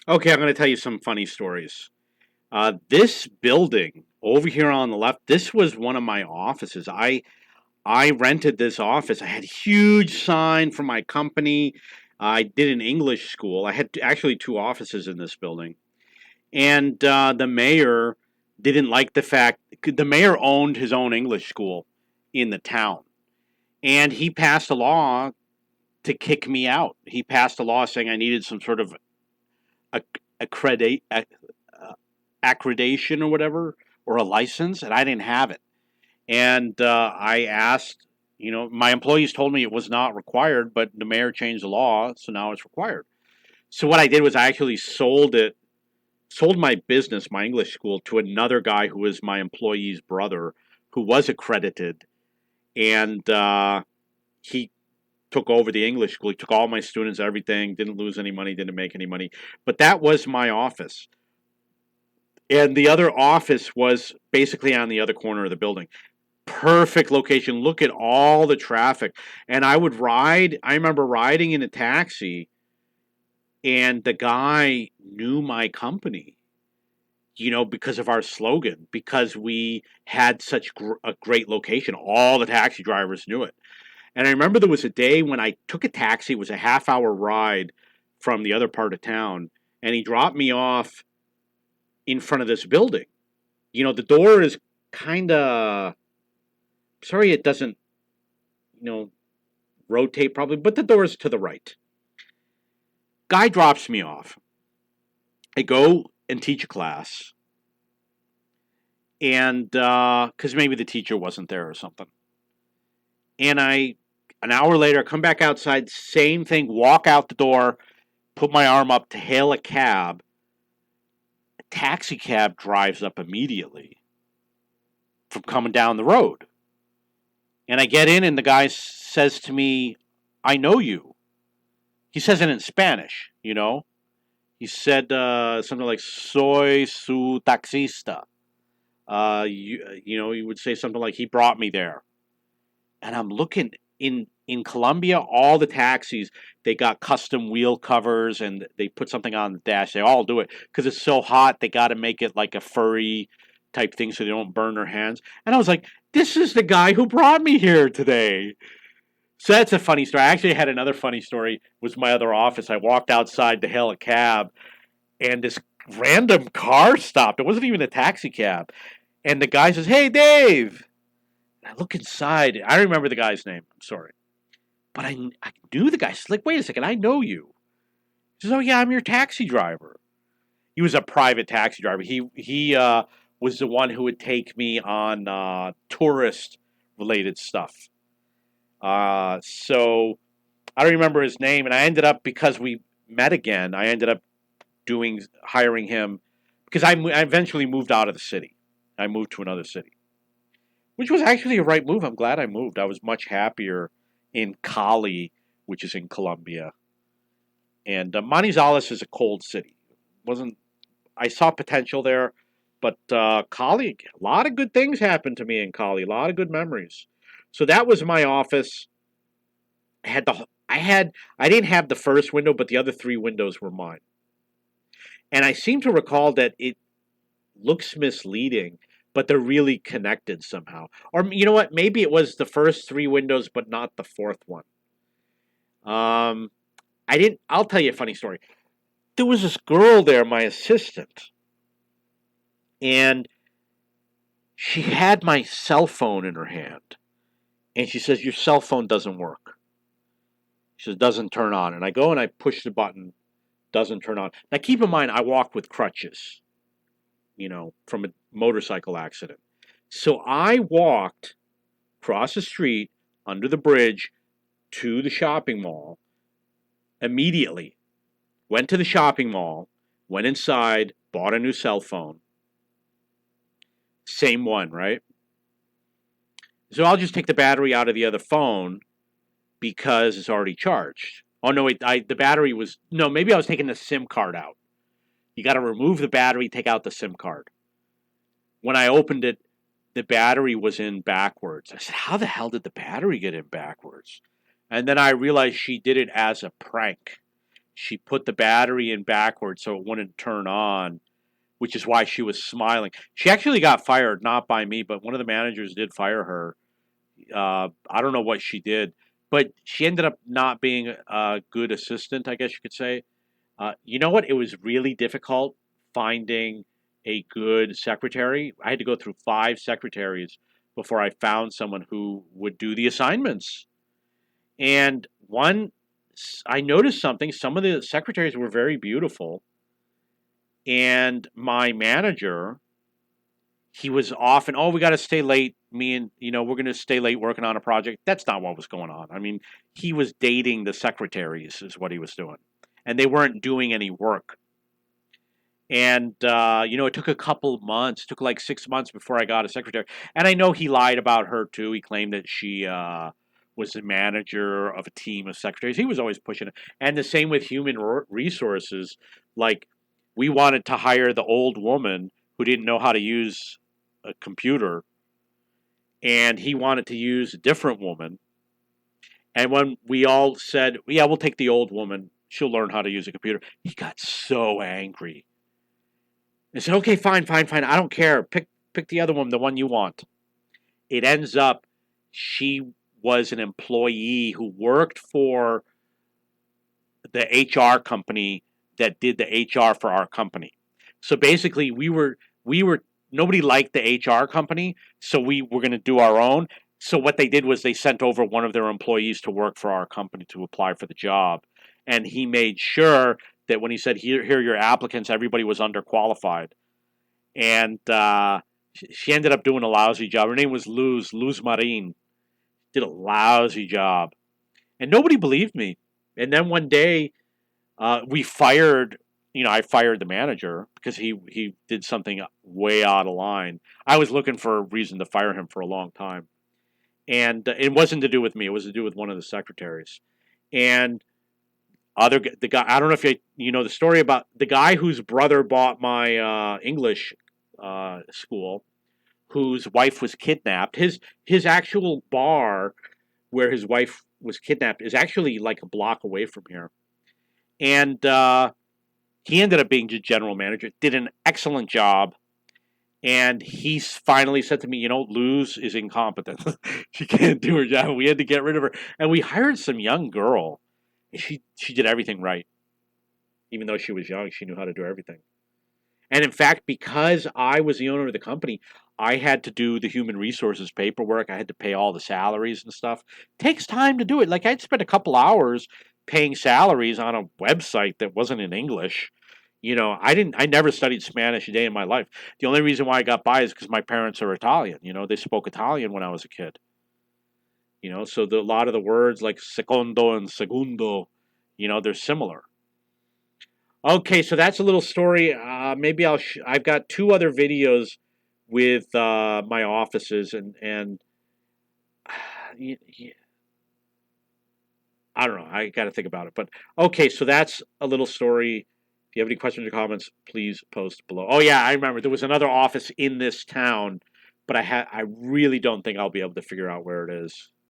Okay, I'm going to tell you some funny stories. This building over here on the left, this was one of my offices. I rented this office. I had a huge sign for my company. I did an English school. I had actually two offices in this building, and the mayor didn't like the fact the mayor owned his own English school in the town, and he passed a law to kick me out. He passed a law saying I needed some sort of accredit accreditation or whatever, or a license, and I didn't have it. And I asked, my employees told me it was not required, but the mayor changed the law, so now it's required. So what I did was I actually sold my business, my English school, to another guy who was my employee's brother, who was accredited, and he took over the English school. He took all my students, everything, didn't lose any money, didn't make any money. But that was my office. And the other office was basically on the other corner of the building. Perfect location. Look at all the traffic. And I remember riding in a taxi, and the guy knew my company, because of our slogan, because we had a great location. All the taxi drivers knew it. And I remember there was a day when I took a taxi, it was a half-hour ride from the other part of town, and he dropped me off in front of this building. The door is kind of, sorry it doesn't, you know, rotate probably, but the door is to the right. Guy drops me off. I go and teach a class, and because maybe the teacher wasn't there or something. And an hour later, come back outside, same thing, walk out the door, put my arm up to hail a cab. A taxi cab drives up immediately from coming down the road. And I get in, and the guy says to me, I know you. He says it in Spanish. He said something like, soy su taxista. He would say something like, he brought me there. And I'm looking in Colombia, all the taxis, they got custom wheel covers, and they put something on the dash. They all do it because it's so hot. They got to make it like a furry type thing so they don't burn their hands. And I was like, this is the guy who brought me here today. So that's a funny story. I actually had another funny story. It was my other office. I walked outside to hail a cab, and this random car stopped. It wasn't even a taxi cab. And the guy says, "Hey, Dave." And I look inside. I don't remember the guy's name. I'm sorry. But I knew the guy. He's like, wait a second, I know you. He says, oh, yeah, I'm your taxi driver. He was a private taxi driver. He was the one who would take me on tourist related stuff. So I don't remember his name. And I ended up, because we met again, I ended up hiring him because I eventually moved out of the city. I moved to another city, which was actually a right move. I'm glad I moved. I was much happier in Cali, which is in Colombia. And Manizales is a cold city. Wasn't I saw potential there, but Cali, a lot of good things happened to me in Cali. A lot of good memories. So that was my office. I didn't have the first window, but the other three windows were mine. And I seem to recall that it looks misleading, but they're really connected somehow. Or you know what? Maybe it was the first three windows, but not the fourth one. Um, I didn't. I'll tell you a funny story. There was this girl there, my assistant, and she had my cell phone in her hand, and she says, "Your cell phone doesn't work." She says, "Doesn't turn on." And I go and I push the button, doesn't turn on. Now keep in mind, I walked with crutches, from a motorcycle accident. So I walked across the street under the bridge to the shopping mall immediately. Went to the shopping mall, went inside, bought a new cell phone. Same one, right? So I'll just take the battery out of the other phone because it's already charged. Oh no, wait, the battery was no. Maybe I was taking the SIM card out. You got to remove the battery, take out the SIM card. When I opened it, the battery was in backwards. I said, "How the hell did the battery get in backwards?" And then I realized she did it as a prank. she put the battery in backwards so it wouldn't turn on, which is why she was smiling. She actually got fired, not by me, but one of the managers did fire her. I don't know what she did, but she ended up not being a good assistant, I guess you could say. You know what? It was really difficult finding a good secretary. I had to go through 5 secretaries before I found someone who would do the assignments. And I noticed something. Some of the secretaries were very beautiful, and my manager, he was often, oh, we got to stay late. Me and, we're going to stay late working on a project. That's not what was going on. I mean, he was dating the secretaries, is what he was doing. And they weren't doing any work. And, it took a couple months, took like 6 months before I got a secretary. And I know he lied about her too. He claimed that she was the manager of a team of secretaries. He was always pushing it. And the same with human resources. Like, we wanted to hire the old woman who didn't know how to use a computer, and he wanted to use a different woman. And when we all said, yeah, we'll take the old woman, she'll learn how to use a computer, he got so angry. They said, okay, fine, fine, fine. I don't care. Pick the other one, the one you want. It ends up she was an employee who worked for the HR company that did the HR for our company. So basically, we were nobody liked the HR company, so we were going to do our own. So what they did was they sent over one of their employees to work for our company to apply for the job, and he made sure that when he said, here are your applicants, everybody was underqualified. And she ended up doing a lousy job. Her name was Luz Marin. Did a lousy job, and nobody believed me. And then one day, we fired. I fired the manager because he did something way out of line. I was looking for a reason to fire him for a long time, and it wasn't to do with me. It was to do with one of the secretaries. And the guy. I don't know if you know the story about the guy whose brother bought my English school, whose wife was kidnapped. His actual bar where his wife was kidnapped is actually like a block away from here, and he ended up being general manager. Did an excellent job, and he finally said to me, Luz is incompetent. She can't do her job. We had to get rid of her, and we hired some young girl. And she did everything right, even though she was young. She knew how to do everything. And in fact, because I was the owner of the company, I had to do the human resources paperwork. I had to pay all the salaries and stuff. It takes time to do it. Like I'd spend a couple hours paying salaries on a website that wasn't in English. I never studied Spanish a day in my life. The only reason why I got by is because my parents are Italian. They spoke Italian when I was a kid. So a lot of the words like secondo and segundo, they're similar. Okay, so that's a little story. Maybe I've got 2 other videos with my offices, and I don't know. I got to think about it. But okay, so that's a little story. If you have any questions or comments, please post below. Oh yeah, I remember there was another office in this town, but I really don't think I'll be able to figure out where it is.